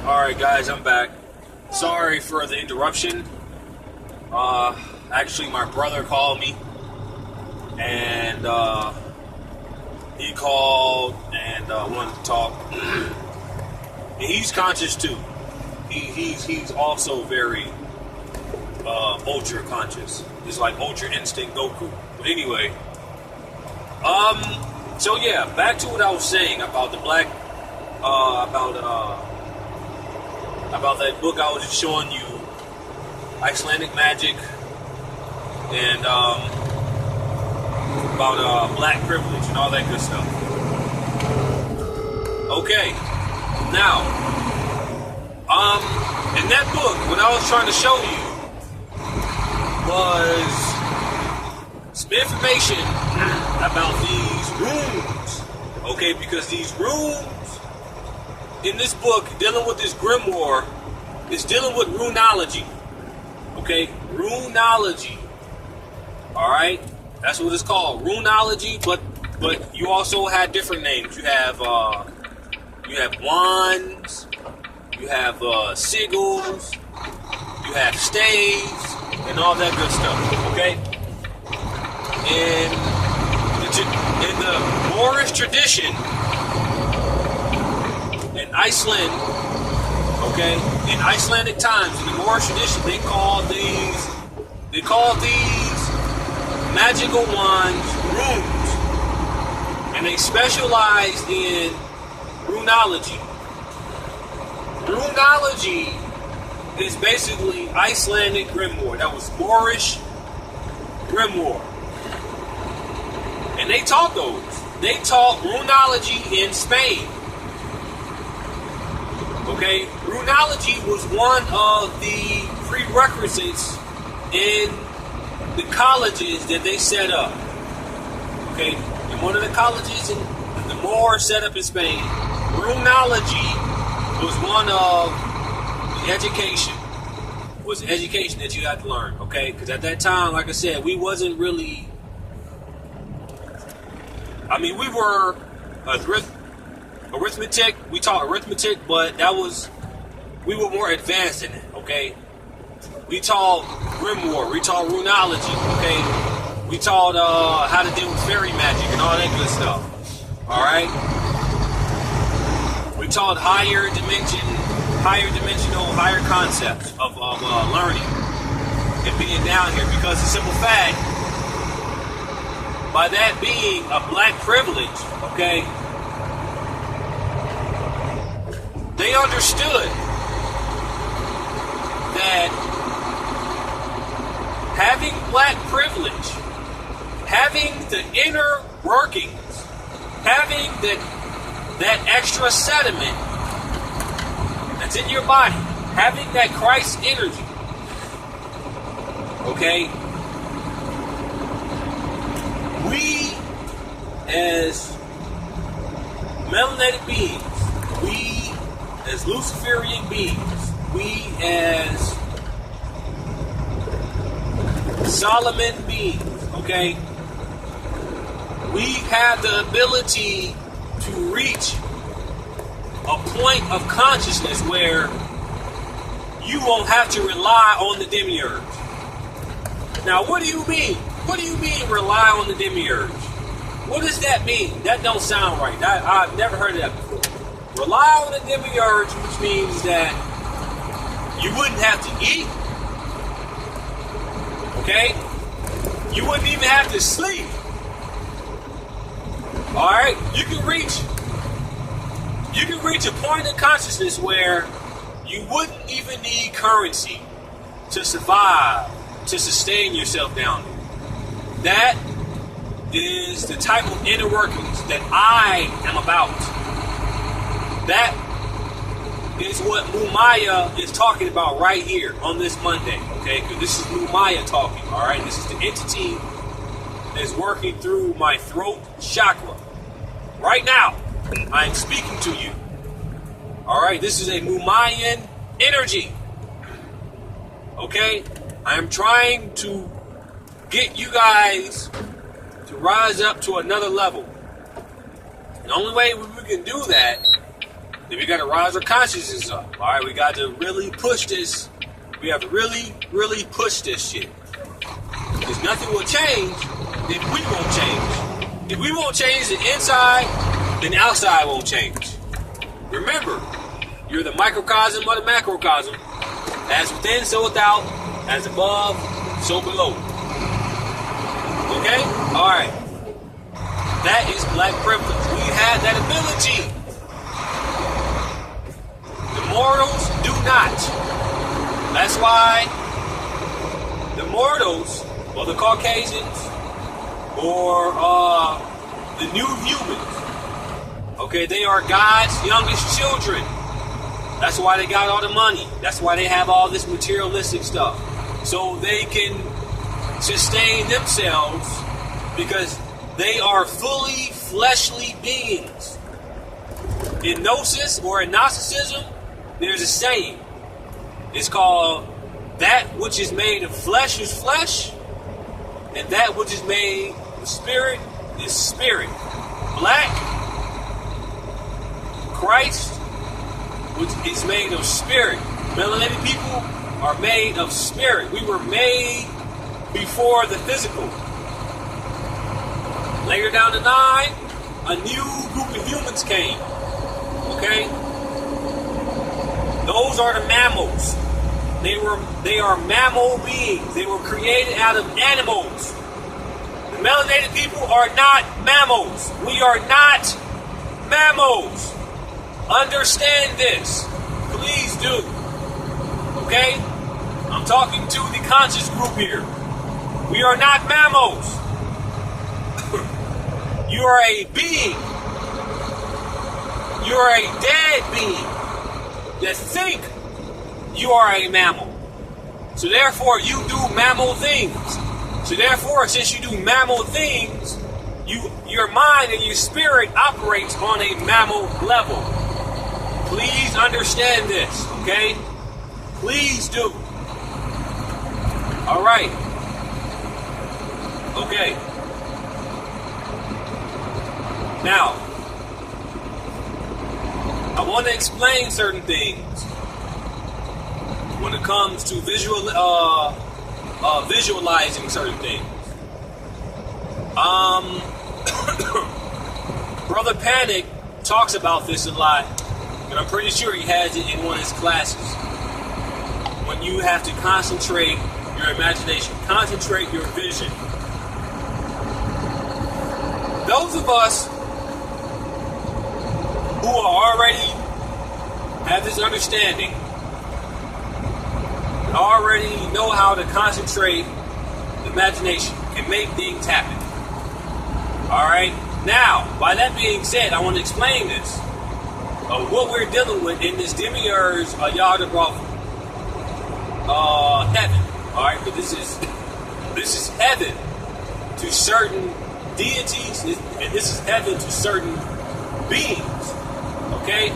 Alright guys, I'm back. Sorry for the interruption. Actually my brother called me and he called and wanted to talk. And he's conscious too. He's also very ultra conscious. It's like Ultra Instinct Goku. But anyway, so yeah, back to what I was saying about the black about that book I was just showing you, Icelandic Magic, and about black privilege and all that good stuff. Okay, now, in that book, what I was trying to show you was some information about these runes. Okay, because these runes in this book, dealing with this grimoire, is dealing with runology. Okay, runology. All right, that's what it's called, runology. But you also had different names. You have wands, you have sigils, you have staves, and all that good stuff. Okay, in the Moorish tradition. In Iceland, okay, in Icelandic times, in the Moorish tradition, they call these magical wands runes, and they specialized in runology. Runology is basically Icelandic grimoire. That was Moorish grimoire, and they taught those. They taught runology in Spain. Okay, runology was one of the prerequisites in the colleges that they set up. Okay, in one of the colleges in the Moors set up in Spain, runology was one of the education. Was the education that you had to learn. Okay, because at that time, like I said, we wasn't really. I mean, we were arithmetic, we taught arithmetic, but we were more advanced in it, okay? We taught grimoire, we taught runology, okay? We taught how to deal with fairy magic and all that good stuff, alright? We taught higher concepts of learning and being down here, because the simple fact, by that being a black privilege, okay, they understood that having black privilege, having the inner workings, having that extra sediment that's in your body, having that Christ energy, okay, we as melanated beings, we as Luciferian beings, we as Solomon beings, okay, we have the ability to reach a point of consciousness where you won't have to rely on the demiurge. Now, what do you mean? What do you mean rely on the demiurge? What does that mean? That don't sound right. I've never heard of that before. Rely on the demiurge, which means that you wouldn't have to eat. Okay? You wouldn't even have to sleep. Alright? You can reach a point of consciousness where you wouldn't even need currency to survive, to sustain yourself down there. That is the type of inner workings that I am about. That is what Mumaya is talking about right here on this Monday, okay? Because this is Mumaya talking, all right? This is the entity that's working through my throat chakra. Right now, I am speaking to you. All right? This is a Mumayan energy, okay? I am trying to get you guys to rise up to another level. The only way we can do that Then we got to rise our consciousness up. All right, we got to really push this. We have to really, really push this shit. Because nothing will change if we won't change. If we won't change the inside, then the outside won't change. Remember, you're the microcosm or the macrocosm. As within, so without. As above, so below. Okay? Alright. That is black privilege. We have that ability. The mortals do not. That's why the mortals, or the Caucasians, or the new humans, okay, they are God's youngest children. That's why they got all the money. That's why they have all this materialistic stuff. So they can sustain themselves because they are fully fleshly beings. In Gnosis or in Gnosticism, there's a saying. It's called, that which is made of flesh is flesh, and that which is made of spirit is spirit. Black, Christ, which is made of spirit. Melanated people are made of spirit. We were made before the physical. Later down the line, a new group of humans came. Okay? Those are the mammals. They are mammal beings. They were created out of animals. The melanated people are not mammals. We are not mammals. Understand this. Please do. Okay? I'm talking to the conscious group here. We are not mammals. You are a being. You are a dead being that think you are a mammal. So therefore, you do mammal things. So therefore, since you do mammal things, your mind and your spirit operates on a mammal level. Please understand this, okay? Please do. All right. Okay. Now, I want to explain certain things when it comes to visualizing certain things. Brother Panic talks about this a lot, and I'm pretty sure he has it in one of his classes. When you have to concentrate your imagination, concentrate your vision. Those of us who already have this understanding, already know how to concentrate imagination, can make things happen. Alright? Now, by that being said, I want to explain this. What we're dealing with in this demiurge Yaldabaoth heaven. Alright? But this is heaven to certain deities, and this is heaven to certain beings. Okay?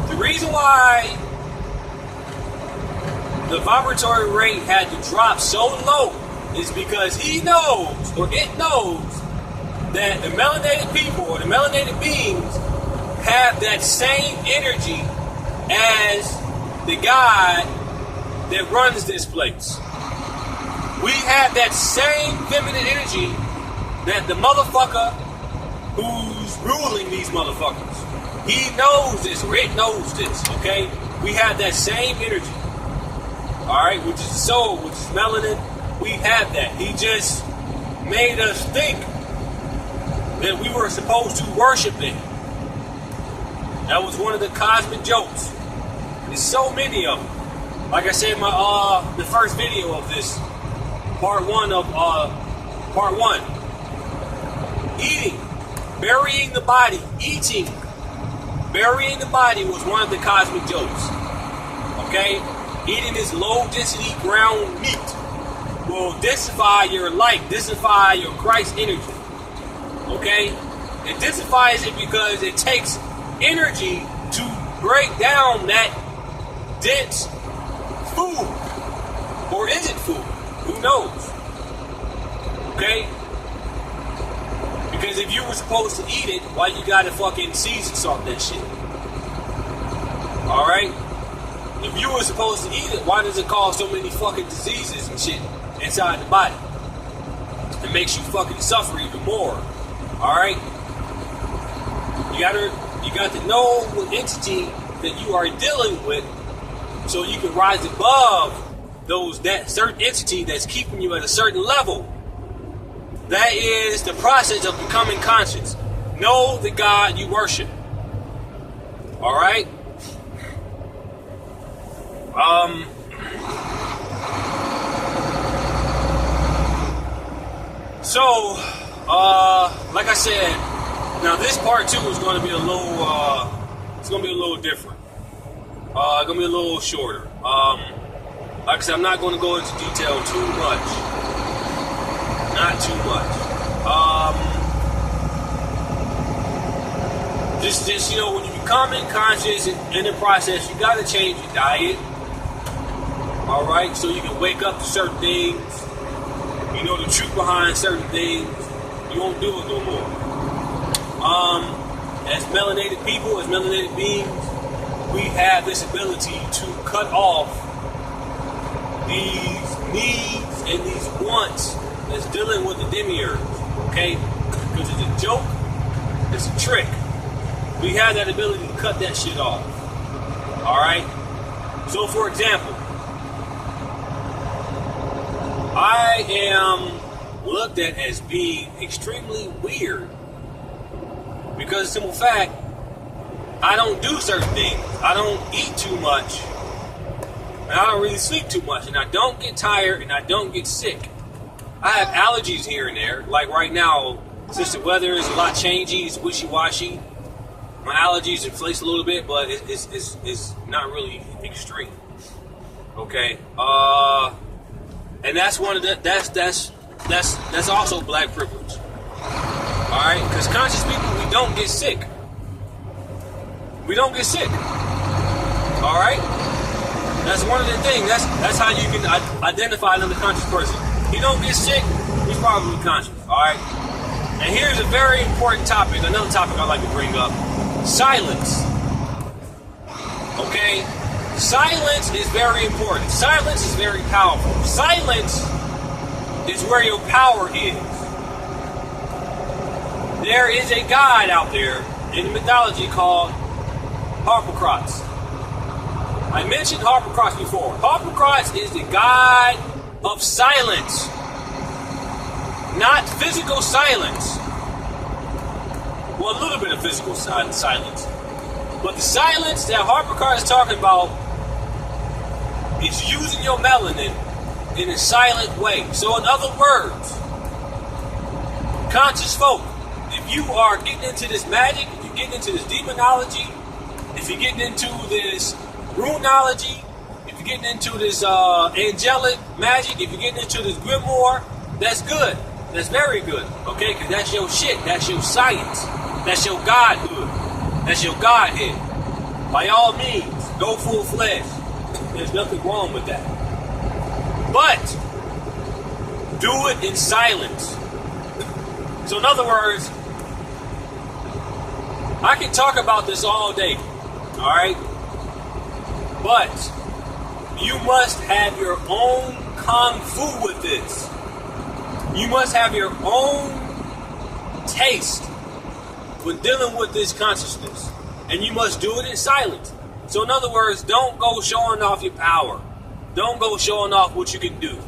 The reason why the vibratory rate had to drop so low is because he knows, or it knows, that the melanated people or the melanated beings have that same energy as the God that runs this place. We have that same feminine energy that the motherfucker who's ruling these motherfuckers. He knows this, or it knows this, okay? We have that same energy. Alright, which is the soul, which is melanin. We have that. He just made us think that we were supposed to worship it. That was one of the cosmic jokes. There's so many of them. Like I said in my the first video of this, part one. Eating, burying the body, eating, burying the body was one of the cosmic jokes. Okay? Eating this low density ground meat will densify your light, densify your Christ energy. Okay? It densifies it because it takes energy to break down that dense food. Or is it food? Who knows? Okay? Because if you were supposed to eat it, why you gotta fucking season salt that shit? Alright? If you were supposed to eat it, why does it cause so many fucking diseases and shit inside the body? It makes you fucking suffer even more. Alright? You got to know what entity that you are dealing with so you can rise above that certain entity that's keeping you at a certain level. That is the process of becoming conscious. Know the God you worship. Alright? So, like I said, now this part 2 is going to be a little, it's going to be a little different. It's going to be a little shorter. Like I said, I'm not going to go into detail too much. Not too much. Just you know, when you become conscious in the process, you got to change your diet. All right, so you can wake up to certain things. You know the truth behind certain things. You won't do it no more. As melanated people, as melanated beings, we have this ability to cut off these needs and these wants that's dealing with the demiurge, okay? Because it's a joke, it's a trick. We have that ability to cut that shit off, all right? So, for example, I am looked at as being extremely weird because, simple fact, I don't do certain things. I don't eat too much, and I don't really sleep too much, and I don't get tired, and I don't get sick. I have allergies here and there. Like right now, since the weather is a lot changey, it's wishy-washy, my allergies inflate a little bit, but it's not really extreme. Okay, and that's one of the that's also black privilege. All right, because conscious people, we don't get sick. We don't get sick. All right, that's one of the things. That's how you can identify another conscious person. He don't get sick, he's probably conscious. All right, and here's a very important topic. Another topic I like to bring up: silence. Okay, silence is very important. Silence is very powerful. Silence is where your power is. There is a god out there in mythology called Harpocrates. I mentioned Harpocrates before. Harpocrates is the god of silence, not physical silence. Well, a little bit of physical silence, but the silence that Harpocrates is talking about is using your melanin in a silent way. So, in other words, conscious folk, if you are getting into this magic, if you're getting into this demonology, if you're getting into this runeology, if you're getting into this angelic magic, if you're getting into this grimoire, that's good. That's very good, okay? Because that's your shit. That's your science. That's your godhood. That's your godhead. By all means, go full-fledged. There's nothing wrong with that. But do it in silence. So in other words, I can talk about this all day, all right? But you must have your own kung fu with this. You must have your own taste when dealing with this consciousness. And you must do it in silence. So in other words, don't go showing off your power. Don't go showing off what you can do.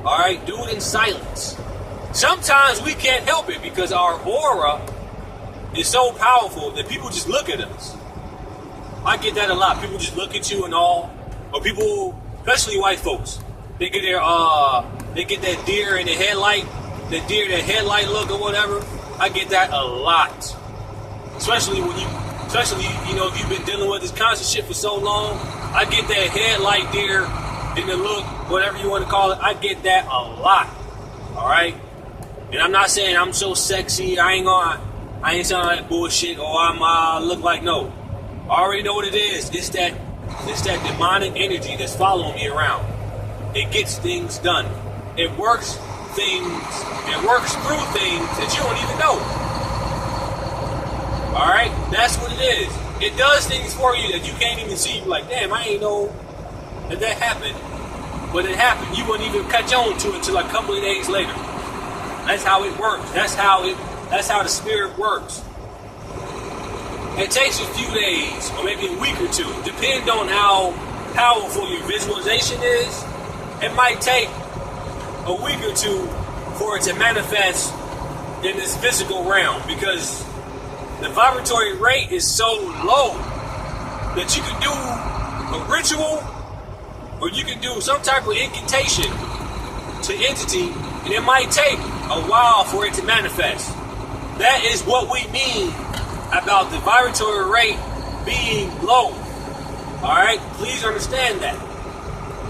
All right? Do it in silence. Sometimes we can't help it because our aura is so powerful that people just look at us. I get that a lot. People just look at you and all. Or people, especially white folks, they get that deer in the headlight, that headlight look or whatever. I get that a lot. Especially you know, if you've been dealing with this conscious shit for so long, I get that headlight deer in the look, whatever you want to call it. I get that a lot. All right? And I'm not saying I'm so sexy. I ain't sounding like bullshit or I'm look like no. I already know what it is. It's that demonic energy that's following me around. It gets things done. It works through things that you don't even know. Alright? That's what it is. It does things for you that you can't even see. You're like, damn, I ain't know that happened. But it happened. You wouldn't even catch on to it until a couple of days later. That's how it works. That's how the spirit works. It takes a few days or maybe a week or two, depending on how powerful your visualization is. It might take a week or two for it to manifest in this physical realm, because the vibratory rate is so low that you can do a ritual or you can do some type of incantation to entity, and it might take a while for it to manifest. That is what we mean about the vibratory rate being low. Alright? Please understand that.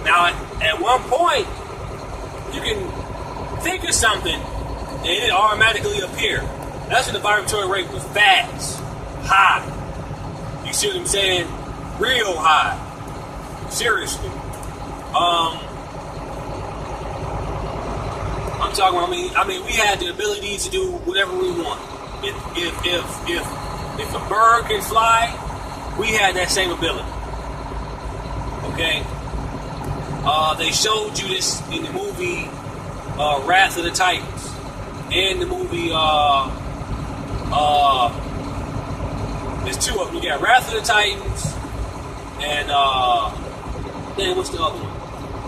Now, at one point, you can think of something and it automatically appear. That's when the vibratory rate was fast, high. You see what I'm saying? Real high. Seriously. I'm talking about, I mean, we had the ability to do whatever we want. If a bird can fly, we had that same ability. Okay? They showed you this in the movie Wrath of the Titans. And the movie, there's two of them. You got Wrath of the Titans and, then what's the other one?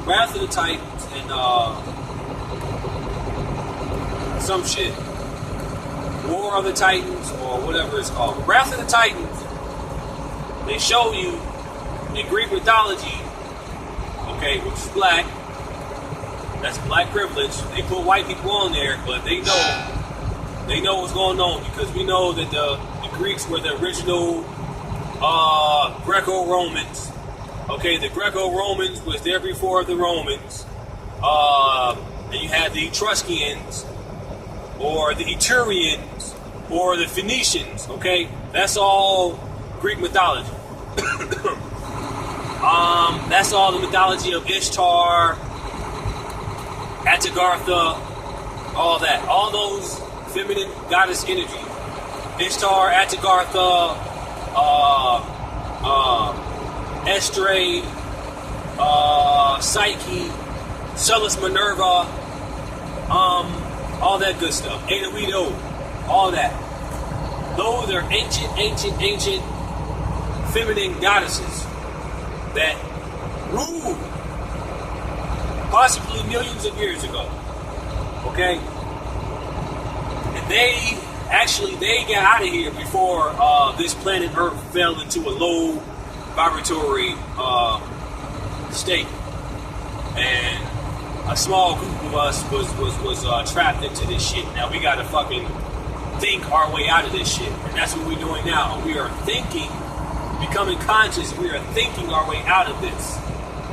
Wrath of the Titans and, some shit. War of the Titans or whatever it's called. Wrath of the Titans, they show you in Greek mythology, okay, which is black. That's black privilege. They put white people on there, but they know what's going on, because we know that the Greeks were the original Greco-Romans. Okay, the Greco-Romans was there before the Romans. And you had the Etruscans, or the Etrurians, or the Phoenicians. Okay, that's all Greek mythology. That's all the mythology of Ishtar, Atagartha, all that. All those feminine goddess energies. Ishtar, Atagartha, Estrade, Psyche, Celis Minerva, all that good stuff. Aedo, all that. Those are ancient feminine goddesses that ruled possibly millions of years ago. Okay? And they got out of here before this planet Earth fell into a low vibratory state. And a small group of us was trapped into this shit. Now we gotta fucking think our way out of this shit. And that's what we're doing now. We are thinking, becoming conscious, we are thinking our way out of this.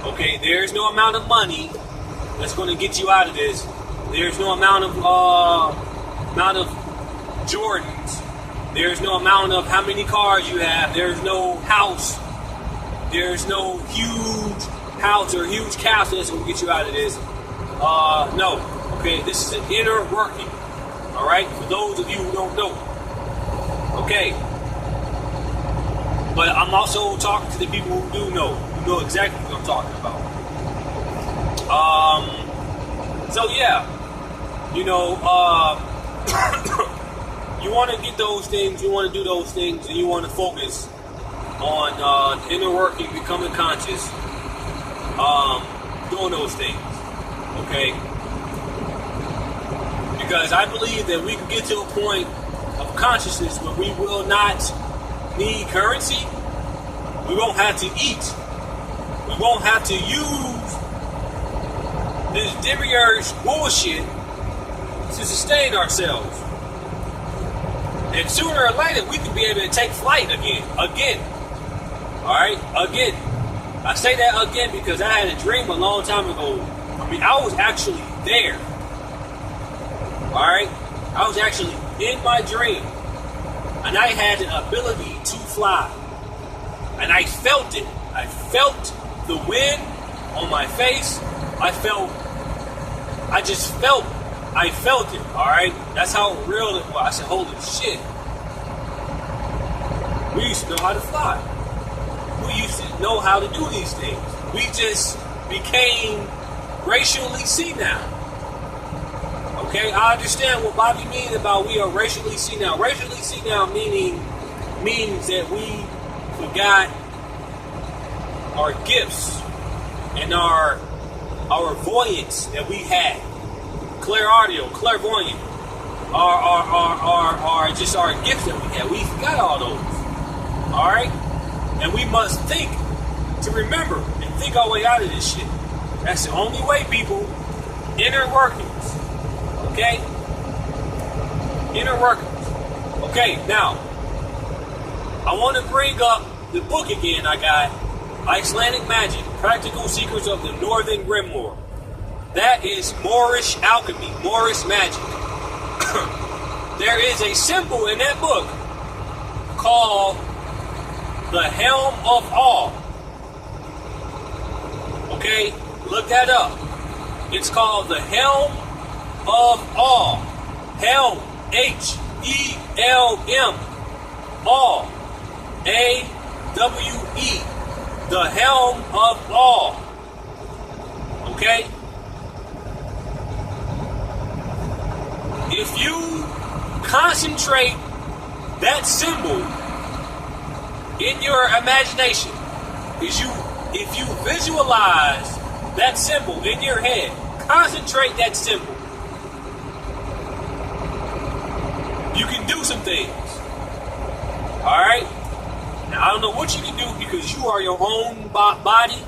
Okay, there's no amount of money that's going to get you out of this. There's no amount of Jordans. There's no amount of how many cars you have. There's no house. There's no huge house or huge castle that's going to get you out of this. No. Okay, this is an inner working. All right, for those of you who don't know. Okay. But I'm also talking to the people who do know, who know exactly what I'm talking about. So yeah, you know, you want to get those things, you want to do those things, and you want to focus on inner working, becoming conscious, doing those things, okay? Because I believe that we can get to a point of consciousness where we will not need currency, we won't have to eat, we won't have to use this demiurge bullshit to sustain ourselves. And sooner or later, we could be able to take flight again. Alright? Again. I say that again because I had a dream a long time ago. I mean, I was actually there. Alright? I was actually in my dream. And I had the ability to fly. And I felt it. I felt the wind on my face. I felt it, alright? That's how real it was. I said, holy shit. We used to know how to fly. We used to know how to do these things. We just became racially senile. Okay, I understand what Bobby means about we are racially senile. Racially senile means that we forgot our gifts and our voyance that we had. Clairaudio, clairvoyant, are just our gifts that we had. We forgot all those. Alright? And we must think to remember and think our way out of this shit. That's the only way, people. Inner workings. Okay? Inner workings. Okay, now, I want to bring up the book again I got. Icelandic Magic, Practical Secrets of the Northern Grimoire. That is Moorish alchemy, Moorish magic. There is a symbol in that book called the Helm of All. Okay, look that up. It's called the Helm of All. Helm, H-E-L-M, All, A-W-E. The Helm of All. Okay? If you concentrate that symbol in your imagination, if you visualize that symbol in your head, concentrate that symbol, you can do some things. Alright? Now, I don't know what you can do because you are your own body,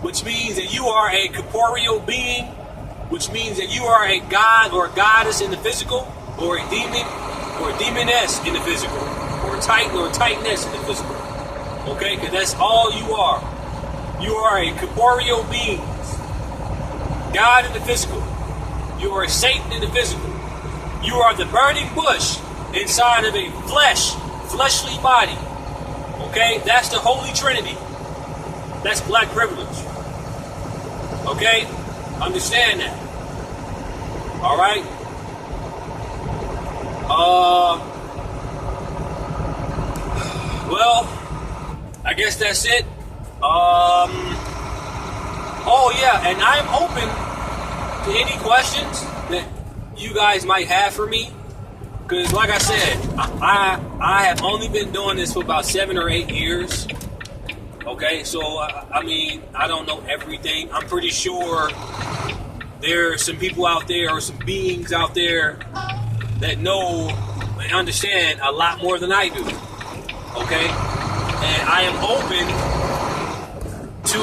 which means that you are a corporeal being, which means that you are a god or a goddess in the physical, or a demon or a demoness in the physical, or a titan or a titaness in the physical. Okay? Because that's all you are. You are a corporeal being. God in the physical. You are Satan in the physical. You are the burning bush inside of a fleshly body. Okay? That's the Holy Trinity. That's black privilege. Okay? Understand that. Alright? Well, I guess that's it. Oh yeah, and I'm open to any questions that you guys might have for me. Because like I said, I have only been doing this for about 7 or 8 years. Okay, so I mean, I don't know everything. I'm pretty sure there are some people out there or some beings out there that know and understand a lot more than I do. Okay? And I am open to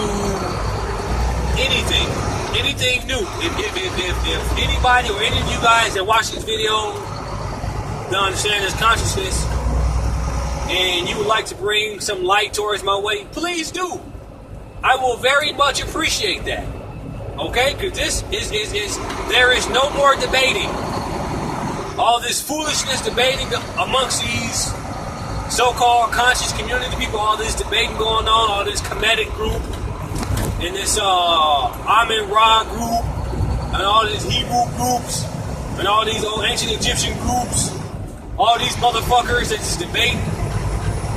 anything new. If anybody or any of you guys that watch this video don't understand this consciousness and you would like to bring some light towards my way, please do. I will very much appreciate that. Okay? Because this is there is no more debating. All this foolishness debating amongst these so-called conscious community people, all this debating going on, all this Kemetic group, and this Amen-Ra group, and all these Hebrew groups, and all these old ancient Egyptian groups, all these motherfuckers that just debate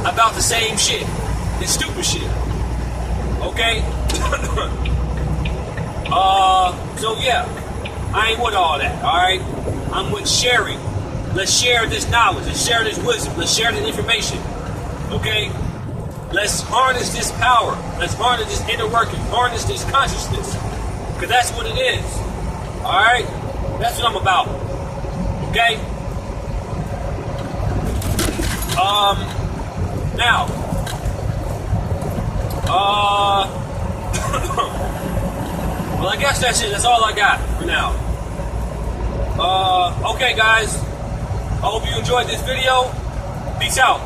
about the same shit. It's stupid shit. Okay? So yeah, I ain't with all that, alright? I'm with sharing. Let's share this knowledge. Let's share this wisdom. Let's share this information. Okay? Let's harness this power. Let's harness this inner working. Harness this consciousness. Because that's what it is. Alright? That's what I'm about. Okay? Now. Well, I guess that's it. That's all I got for now. Okay, guys. I hope you enjoyed this video. Peace out.